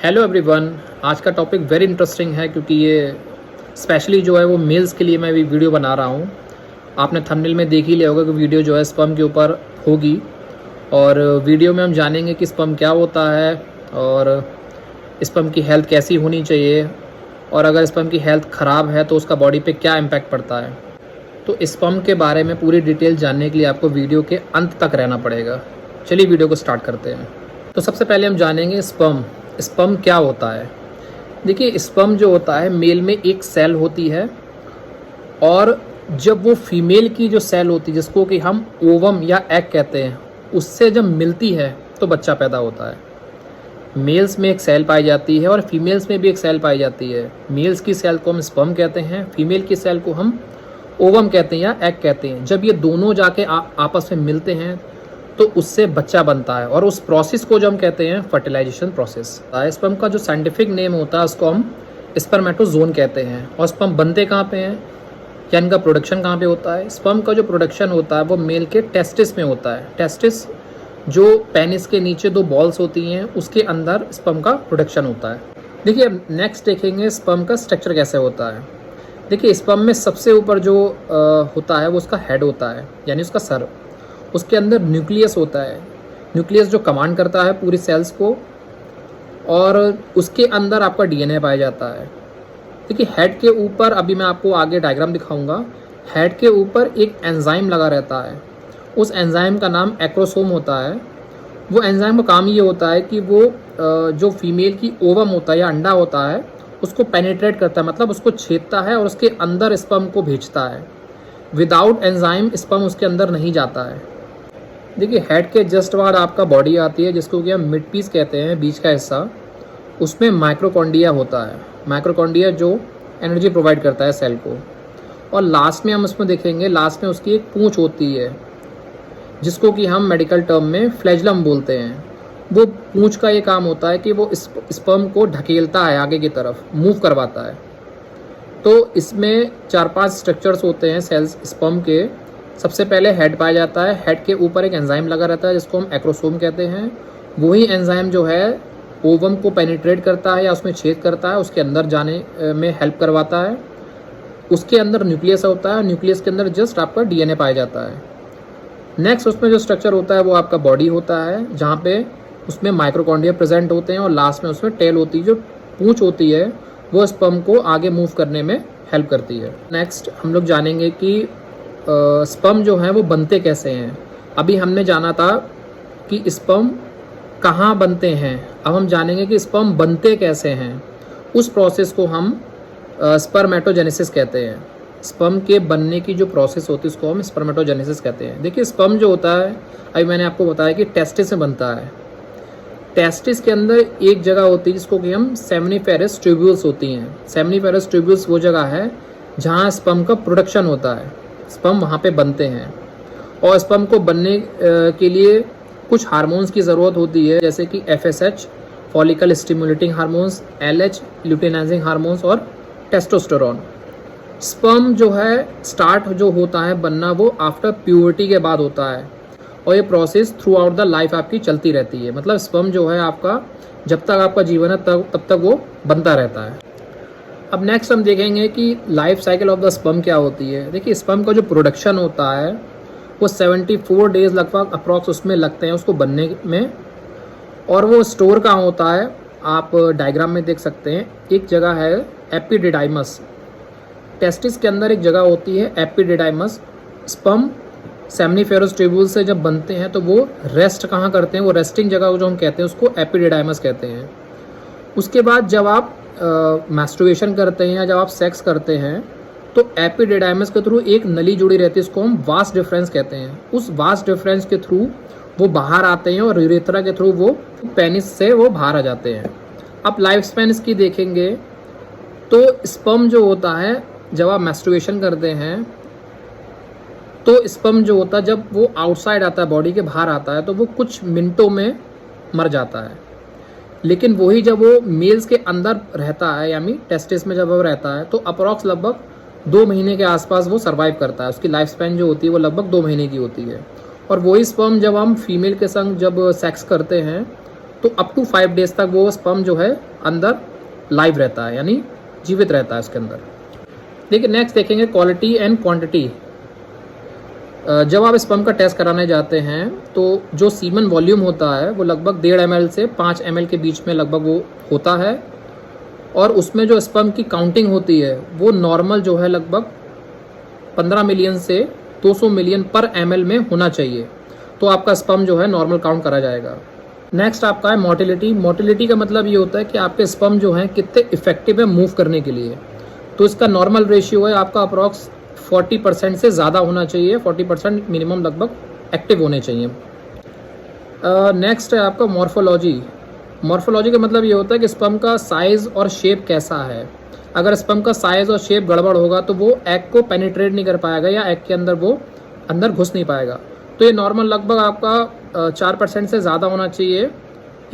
Hello everyone. आज का topic very interesting है क्योंकि ये स्पेशली जो है वो मेल्स के लिए मैं भी वीडियो बना रहा हूँ। आपने थंबनेल में देख ही लिया होगा कि वीडियो जो है स्पर्म के ऊपर होगी और वीडियो में हम जानेंगे कि स्पर्म क्या होता है और स्पर्म की हेल्थ कैसी होनी चाहिए और अगर स्पर्म की हेल्थ ख़राब है तो उसका बॉडी पे क्या इम्पैक्ट पड़ता है। तो स्पर्म के बारे में पूरी डिटेल जानने के लिए आपको वीडियो के अंत तक रहना पड़ेगा। चलिए वीडियो को स्टार्ट करते हैं। तो सबसे पहले हम जानेंगे स्पर्म क्या होता है। देखिए, स्पर्म जो होता है मेल में एक सेल होती है और जब वो फीमेल की जो सेल होती है जिसको कि हम ओवम या एग कहते हैं, उससे जब मिलती है तो बच्चा पैदा होता है। मेल्स में एक सेल पाई जाती है और फीमेल्स में भी एक सेल पाई जाती है। मेल्स की सेल को हम स्पर्म कहते हैं, फीमेल की सेल को हम ओवम कहते हैं या एग कहते हैं। जब ये दोनों जाके आपस में मिलते हैं तो उससे बच्चा बनता है और उस प्रोसेस को जो हम कहते हैं फर्टिलाइजेशन प्रोसेस। स्पर्म का जो साइंटिफिक नेम होता है उसको हम स्पर्मेटोजोन कहते हैं। और स्पर्म बनते कहाँ पे हैं या इनका प्रोडक्शन कहाँ पे होता है? स्पर्म का जो प्रोडक्शन होता है वो मेल के टेस्टिस में होता है। टेस्टिस जो पेनिस के नीचे दो बॉल्स होती हैं उसके अंदर स्पर्म का प्रोडक्शन होता है। देखिए, अब नेक्स्ट देखेंगे स्पर्म का स्ट्रक्चर कैसे होता है। देखिए, स्पर्म में सबसे ऊपर जो होता है वो उसका हेड होता है, यानी उसका सर। उसके अंदर न्यूक्लियस होता है। न्यूक्लियस जो कमांड करता है पूरी सेल्स को, और उसके अंदर आपका डीएनए पाया जाता है। देखिए, हेड के ऊपर, अभी मैं आपको आगे डायग्राम दिखाऊंगा, हेड के ऊपर एक एंजाइम लगा रहता है। उस एंजाइम का नाम एक्रोसोम होता है। वो एंजाइम का काम ये होता है कि वो जो फीमेल की ओवम होता है या अंडा होता है उसको पेनिट्रेट करता है, मतलब उसको छेदता है और उसके अंदर स्पर्म को भेजता है। विदाउट एंजाइम स्पर्म उसके अंदर नहीं जाता है। देखिए, हेड के जस्ट बाद आपका बॉडी आती है जिसको कि हम मिड पीस कहते हैं, बीच का हिस्सा। उसमें माइक्रोकॉन्ड्रिया होता है। माइक्रोकॉन्ड्रिया जो एनर्जी प्रोवाइड करता है सेल को। और लास्ट में हम उसमें देखेंगे, लास्ट में उसकी एक पूंछ होती है जिसको कि हम मेडिकल टर्म में फ्लैजलम बोलते हैं। वो पूंछ का ये काम होता है कि वो स्पर्म को ढकेलता है आगे की तरफ, मूव करवाता है। तो इसमें 4-5 स्ट्रक्चर्स होते हैं सेल्स स्पर्म के। सबसे पहले हेड पाया जाता है। हेड के ऊपर एक एंजाइम लगा रहता है जिसको हम एक्रोसोम कहते हैं। वही एंजाइम जो है ओवम को पेनिट्रेट करता है या उसमें छेद करता है, उसके अंदर जाने में हेल्प करवाता है। उसके अंदर न्यूक्लियस होता है। न्यूक्लियस के अंदर जस्ट आपका डीएनए पाया जाता है। नेक्स्ट उसमें जो स्ट्रक्चर होता है वो आपका बॉडी होता है, जहाँ पे उसमें माइक्रोकॉन्ड्रिया प्रेजेंट होते हैं और लास्ट में उसमें टेल होती है। जो पूंछ होती है वो स्पर्म को आगे मूव करने में हेल्प करती है। नेक्स्ट हम लोग जानेंगे कि स्पर्म जो है वो बनते कैसे हैं। अभी हमने जाना था कि स्पर्म कहाँ बनते हैं, अब हम जानेंगे कि स्पर्म बनते कैसे हैं। उस प्रोसेस को हम स्पर्मेटोजेनेसिस कहते हैं। स्पर्म के बनने की जो प्रोसेस होती है उसको हम स्पर्मेटोजेनेसिस कहते हैं। देखिए, स्पर्म जो होता है, अभी मैंने आपको बताया कि टेस्टिस में बनता है। टेस्टिस के अंदर एक जगह होती है जिसको कि हम सेमिनिफेरस ट्यूब्यूल्स होती हैं। सेमिनिफेरस ट्यूब्यूल्स वो जगह है जहाँ स्पर्म का प्रोडक्शन होता है। स्पर्म वहाँ पे बनते हैं और स्पर्म को बनने के लिए कुछ हार्मोन्स की ज़रूरत होती है, जैसे कि FSH follicle stimulating hormones, LH luteinising hormones और टेस्टोस्टेरोन। स्पर्म जो है स्टार्ट जो होता है बनना वो आफ्टर प्यूबर्टी के बाद होता है और ये process through out the life आपकी चलती रहती है। मतलब स्पर्म जो है आपका जब तक आपका जीवन है तब तक वो बनता रहता है। अब नेक्स्ट हम देखेंगे कि life cycle of the sperm क्या होती है। देखिए, स्पर्म का जो प्रोडक्शन होता है वो 74 डेज लगभग अप्रॉक्स उसमें लगते हैं उसको बनने में। और वो स्टोर कहाँ होता है आप डायग्राम में देख सकते हैं। एक जगह है एपिडिडाइमस। टेस्टिस के अंदर एक जगह होती है एपिडिडाइमस। स्पर्म सेमिनिफेरस ट्यूब्यूल से जब बनते हैं तो वो रेस्ट कहाँ करते हैं, वो रेस्टिंग जगह जो हम कहते हैं उसको एपिडिडाइमस कहते हैं। उसके बाद जब आप मैस्टरबेशन करते हैं या जब आप सेक्स करते हैं तो एपिडिडाइमस के थ्रू एक नली जुड़ी रहती है, इसको हम वास डिफरेंस कहते हैं। उस वास डिफरेंस के थ्रू वो बाहर आते हैं और यूरेथ्रा के थ्रू वो पेनिस से वो बाहर आ जाते हैं। अब लाइफ स्पैन इसकी देखेंगे तो स्पर्म जो होता है जब आप मैस्टरबेशन करते हैं तो स्पर्म जो होता है जब वो आउटसाइड आता है, बॉडी के बाहर आता है, तो वो कुछ मिनटों में मर जाता है। लेकिन वही जब वो मेल्स के अंदर रहता है, यानी टेस्टिस में जब वो रहता है, तो अप्रॉक्स लगभग 2 महीने के आसपास वो सर्वाइव करता है। उसकी लाइफ स्पैन जो होती है वो लगभग 2 महीने की होती है। और वही स्पर्म जब हम फीमेल के संग जब सेक्स करते हैं तो अप टू 5 डेज तक वो स्पर्म जो है अंदर लाइव रहता है, यानी जीवित रहता है उसके अंदर। देखिए नेक्स्ट देखेंगे क्वालिटी एंड क्वांटिटी। जब आप स्पर्म का टेस्ट कराने जाते हैं तो जो सीमन वॉल्यूम होता है वो लगभग 1.5 ml से 5 ml के बीच में लगभग वो होता है, और उसमें जो स्पर्म की काउंटिंग होती है वो नॉर्मल जो है लगभग 15 मिलियन से 200 मिलियन पर ml में होना चाहिए, तो आपका स्पर्म जो है नॉर्मल काउंट करा जाएगा। नेक्स्ट आपका है मोटिलिटी। मोटिलिटी का मतलब ये होता है कि आपके स्पर्म जो हैं कितने इफेक्टिव है मूव करने के लिए। तो इसका नॉर्मल रेशियो है आपका अप्रॉक्स 40% से ज़्यादा होना चाहिए, 40% मिनिमम लगभग एक्टिव होने चाहिए। नेक्स्ट है आपका मॉर्फोलॉजी। मॉर्फोलॉजी का मतलब ये होता है कि स्पर्म का साइज़ और शेप कैसा है। अगर स्पर्म का साइज़ और शेप गड़बड़ होगा तो वो एग को पेनिट्रेट नहीं कर पाएगा या एग के अंदर वो अंदर घुस नहीं पाएगा। तो ये नॉर्मल लगभग आपका 4% से ज़्यादा होना चाहिए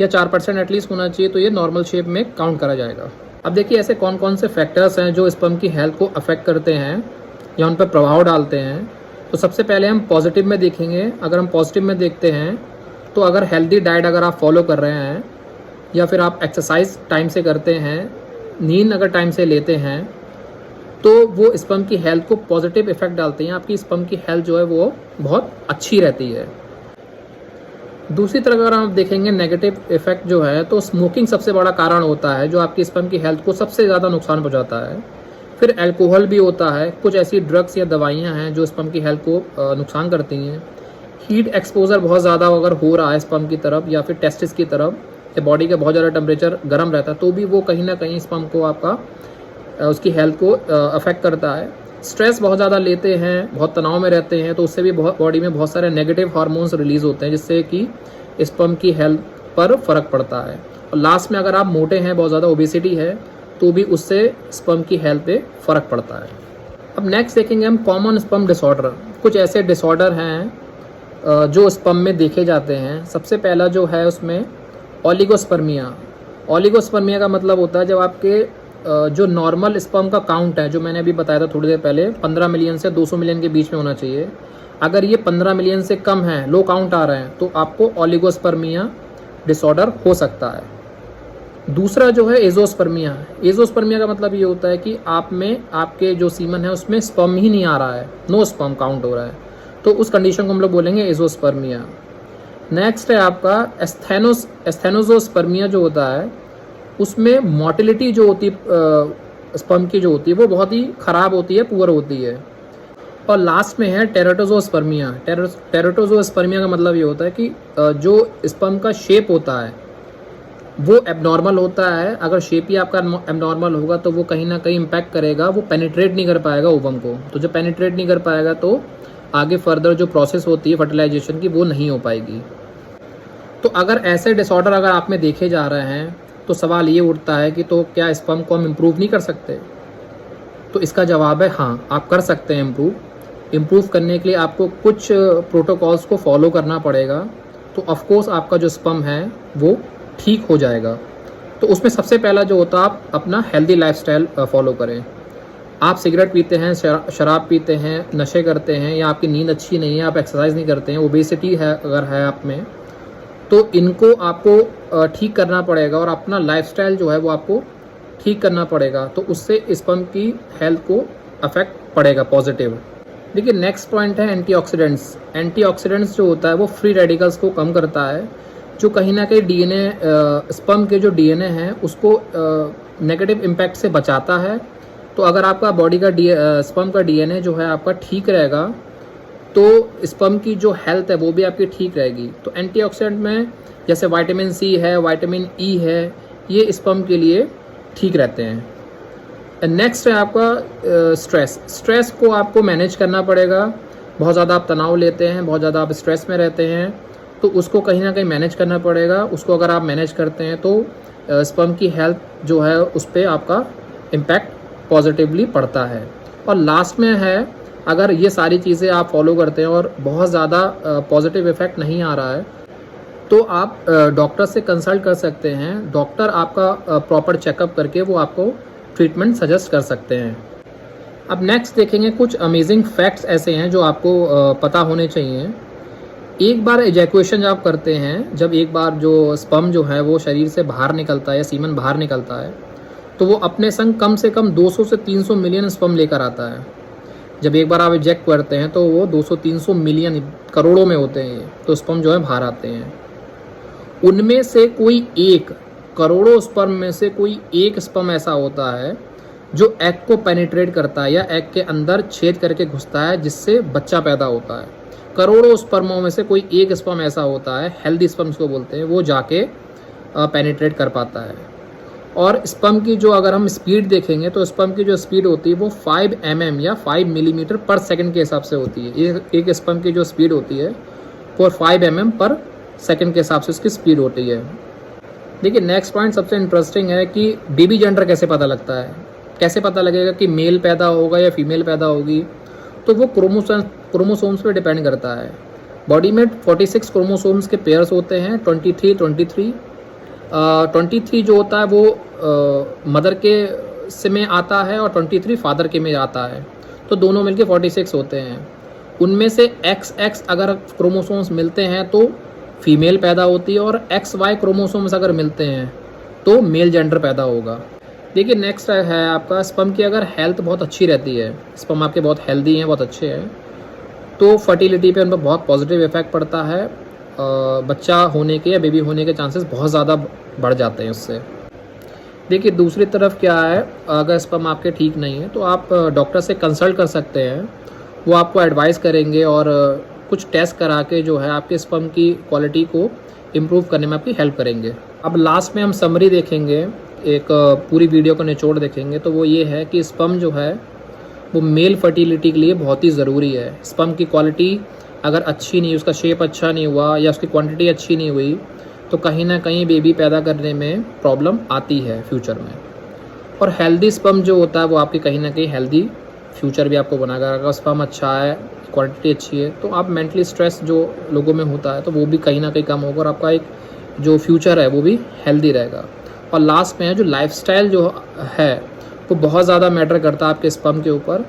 या 4% एटलीस्ट होना चाहिए, तो ये नॉर्मल शेप में काउंट करा जाएगा। अब देखिए ऐसे कौन कौन से फैक्टर्स हैं जो स्पर्म की हेल्थ को अफेक्ट करते हैं या उन पर प्रभाव डालते हैं। तो सबसे पहले हम पॉजिटिव में देखेंगे। अगर हम पॉजिटिव में देखते हैं तो अगर हेल्दी डाइट अगर आप फॉलो कर रहे हैं या फिर आप एक्सरसाइज टाइम से करते हैं, नींद अगर टाइम से लेते हैं, तो वो स्पर्म की हेल्थ को पॉजिटिव इफेक्ट डालते हैं। आपकी स्पर्म की हेल्थ जो है वो बहुत अच्छी रहती है। दूसरी तरफ अगर आप देखेंगे नेगेटिव इफेक्ट जो है, तो स्मोकिंग सबसे बड़ा कारण होता है जो आपकी स्पर्म की हेल्थ को सबसे ज़्यादा नुकसान पहुंचाता है। फिर अल्कोहल भी होता है, कुछ ऐसी ड्रग्स या दवाइयाँ हैं जो स्पर्म की हेल्थ को नुकसान करती हैं। हीट एक्सपोजर बहुत ज़्यादा अगर हो रहा है स्पर्म की तरफ या फिर टेस्टिस की तरफ, या बॉडी का बहुत ज़्यादा टेम्परेचर गर्म रहता है, तो भी वो कहीं ना कहीं स्पर्म को आपका उसकी हेल्थ को अफेक्ट करता है। स्ट्रेस बहुत ज़्यादा लेते हैं, बहुत तनाव में रहते हैं, तो उससे भी बहुत बॉडी में बहुत सारे नेगेटिव हार्मोन्स रिलीज होते हैं जिससे कि स्पर्म की हेल्थ पर फ़र्क पड़ता है। और लास्ट में अगर आप मोटे हैं, बहुत ज़्यादा ओबेसिटी है, तो भी उससे स्पर्म की हेल्थ पे फ़र्क पड़ता है। अब नेक्स्ट देखेंगे हम कॉमन स्पर्म डिसऑर्डर। कुछ ऐसे डिसऑर्डर हैं जो स्पर्म में देखे जाते हैं। सबसे पहला जो है उसमें ओलिगोस्पर्मिया। ओलिगोस्पर्मिया का मतलब होता है जब आपके जो नॉर्मल स्पर्म का काउंट है, जो मैंने अभी बताया था थोड़ी देर पहले, 15 मिलियन से 200 मिलियन के बीच में होना चाहिए। अगर ये 15 मिलियन से कम है, लो काउंट आ रहे हैं, तो आपको ओलिगोस्पर्मिया डिसऑर्डर हो सकता है। दूसरा जो है एजोस्पर्मिया। एजोस्पर्मिया का मतलब ये होता है कि आप में आपके जो सीमन है उसमें स्पर्म ही नहीं आ रहा है, नो स्पर्म काउंट हो रहा है, तो उस कंडीशन को हम लोग बोलेंगे एजोस्पर्मिया। नेक्स्ट है आपका एस्थेनोजोस्पर्मिया जो होता है, उसमें मोटिलिटी जो होती है स्पर्म की जो होती है वो बहुत ही ख़राब होती है, पुअर होती है। और लास्ट में है टेराटोजोस्पर्मिया। टेराटोजोस्पर्मिया का मतलब ये होता है कि जो स्पर्म का शेप होता है वो एबनॉर्मल होता है। अगर शेप ही आपका एबनॉर्मल होगा तो वो कहीं ना कहीं इम्पैक्ट करेगा, वो पेनिट्रेट नहीं कर पाएगा ओवम को। तो जब पेनिट्रेट नहीं कर पाएगा तो आगे फर्दर जो प्रोसेस होती है फर्टिलाइजेशन की वो नहीं हो पाएगी। तो अगर ऐसे डिसऑर्डर अगर आप में देखे जा रहे हैं तो सवाल ये उठता है कि तो क्या स्पर्म को हम इम्प्रूव नहीं कर सकते? तो इसका जवाब है हाँ, आप कर सकते हैं इम्प्रूव। इम्प्रूव करने के लिए आपको कुछ प्रोटोकॉल्स को फॉलो करना पड़ेगा, तो ऑफकोर्स आपका जो स्पर्म है वो ठीक हो जाएगा। तो उसमें सबसे पहला जो होता है आप अपना हेल्दी लाइफस्टाइल फॉलो करें। आप सिगरेट पीते हैं, शराब पीते हैं, नशे करते हैं, या आपकी नींद अच्छी नहीं है, आप एक्सरसाइज नहीं करते हैं, ओबेसिटी है अगर है आप में, तो इनको आपको ठीक करना पड़ेगा और अपना लाइफस्टाइल जो है वो आपको ठीक करना पड़ेगा। तो उससे स्पर्म की हेल्थ को अफेक्ट पड़ेगा पॉजिटिव। देखिए नेक्स्ट पॉइंट है एंटीऑक्सीडेंट्स। एंटीऑक्सीडेंट्स जो होता है वो फ्री रेडिकल्स को कम करता है, जो कहीं ना कहीं डीएनए स्पर्म के जो डीएनए हैं उसको नेगेटिव इम्पैक्ट से बचाता है। तो अगर आपका बॉडी का स्पर्म का डीएनए जो है आपका ठीक रहेगा तो स्पर्म की जो हेल्थ है वो भी आपकी ठीक रहेगी। तो एंटीऑक्सीडेंट में जैसे विटामिन सी है, विटामिन ई है, ये स्पर्म के लिए ठीक रहते हैं। नेक्स्ट है आपका स्ट्रेस। स्ट्रेस को आपको मैनेज करना पड़ेगा। बहुत ज़्यादा आप तनाव लेते हैं, बहुत ज़्यादा आप स्ट्रेस में रहते हैं, तो उसको कहीं ना कहीं मैनेज करना पड़ेगा। उसको अगर आप मैनेज करते हैं तो स्पर्म की हेल्थ जो है उस पर आपका इम्पैक्ट पॉजिटिवली पड़ता है। और लास्ट में है, अगर ये सारी चीज़ें आप फॉलो करते हैं और बहुत ज़्यादा पॉजिटिव इफेक्ट नहीं आ रहा है तो आप डॉक्टर से कंसल्ट कर सकते हैं। डॉक्टर आपका प्रॉपर चेकअप करके वो आपको ट्रीटमेंट सजेस्ट कर सकते हैं। अब नेक्स्ट देखेंगे कुछ अमेजिंग फैक्ट्स ऐसे हैं जो आपको पता होने चाहिए। एक बार एजैकुएशन जब आप करते हैं, जब एक बार जो स्पर्म जो है वो शरीर से बाहर निकलता है या सीमन बाहर निकलता है, तो वो अपने संग कम से कम 200 से 300 मिलियन स्पर्म लेकर आता है। जब एक बार आप इजेक्ट करते हैं तो वो 200-300 मिलियन, करोड़ों में होते हैं ये, तो स्पर्म जो है बाहर आते हैं। उनमें से कोई एक, करोड़ों स्पर्म में से कोई एक स्पर्म ऐसा होता है जो एग को पेनिट्रेट करता है या एग के अंदर छेद करके घुसता है, जिससे बच्चा पैदा होता है। करोड़ों स्पर्मों में से कोई एक स्पर्म ऐसा होता है, हेल्दी स्पर्म्स को बोलते हैं, वो जाके पेनिट्रेट कर पाता है। और स्पर्म की जो अगर हम स्पीड देखेंगे तो स्पर्म की जो स्पीड होती है वो 5 mm या 5 मिलीमीटर पर सेकंड के हिसाब से होती है। एक स्पर्म की जो स्पीड होती है वो 5 mm पर सेकंड के हिसाब से उसकी स्पीड होती है। देखिए नेक्स्ट पॉइंट सबसे इंटरेस्टिंग है कि बेबी जेंडर कैसे पता लगता है, कैसे पता लगेगा कि मेल पैदा होगा या फीमेल पैदा होगी। तो वो क्रोमोसोम्स पे डिपेंड करता है। बॉडी में 46 क्रोमोसोम्स के पेयर्स होते हैं, 23 जो होता है वो मदर के से में आता है और 23 फादर के में आता है, तो दोनों मिलके 46 होते हैं। उनमें से XX अगर क्रोमोसोम्स मिलते हैं तो फीमेल पैदा होती है और XY क्रोमोसोम्स अगर मिलते हैं तो मेल जेंडर पैदा होगा। देखिए नेक्स्ट है आपका स्पर्म की अगर हेल्थ बहुत अच्छी रहती है, स्पर्म आपके बहुत हेल्दी हैं, बहुत अच्छे हैं, तो फर्टिलिटी पे उन पर बहुत पॉजिटिव इफेक्ट पड़ता है। बच्चा होने के या बेबी होने के चांसेस बहुत ज़्यादा बढ़ जाते हैं उससे। देखिए दूसरी तरफ क्या है, अगर स्पर्म आपके ठीक नहीं है तो आप डॉक्टर से कंसल्ट कर सकते हैं। वो आपको एडवाइस करेंगे और कुछ टेस्ट करा के जो है आपके स्पर्म की क्वालिटी को इम्प्रूव करने में आपकी हेल्प करेंगे। अब लास्ट में हम समरी देखेंगे, एक पूरी वीडियो का निचोड़ देखेंगे, तो वो ये है कि स्पर्म जो है वो मेल फर्टिलिटी के लिए बहुत ही ज़रूरी है। स्पर्म की क्वालिटी अगर अच्छी नहीं, उसका शेप अच्छा नहीं हुआ या उसकी क्वांटिटी अच्छी नहीं हुई तो कहीं ना कहीं बेबी पैदा करने में प्रॉब्लम आती है फ्यूचर में। और हेल्दी स्पर्म जो होता है वो आपकी कहीं ना कहीं हेल्दी फ्यूचर भी आपको बनाएगा। अगर स्पर्म अच्छा है, क्वांटिटी अच्छी है, तो आप मेंटली स्ट्रेस जो लोगों में होता है तो वो भी कहीं ना कहीं कम होगा और आपका एक जो फ्यूचर है वो भी हेल्दी रहेगा। और लास्ट में है जो लाइफस्टाइल जो है वो बहुत ज़्यादा मैटर करता है आपके स्पर्म के ऊपर।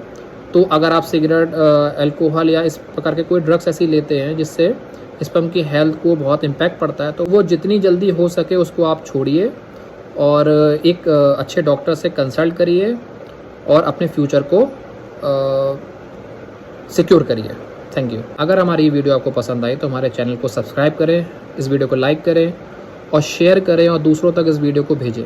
तो अगर आप सिगरेट, अल्कोहल या इस प्रकार के कोई ड्रग्स ऐसी लेते हैं जिससे स्पर्म की हेल्थ को बहुत इम्पैक्ट पड़ता है, तो वो जितनी जल्दी हो सके उसको आप छोड़िए और एक अच्छे डॉक्टर से कंसल्ट करिए और अपने फ्यूचर को सिक्योर करिए। Thank you. अगर हमारी ये वीडियो आपको पसंद आई तो हमारे चैनल को सब्सक्राइब करें, इस वीडियो को लाइक करें और शेयर करें और दूसरों तक इस वीडियो को भेजें।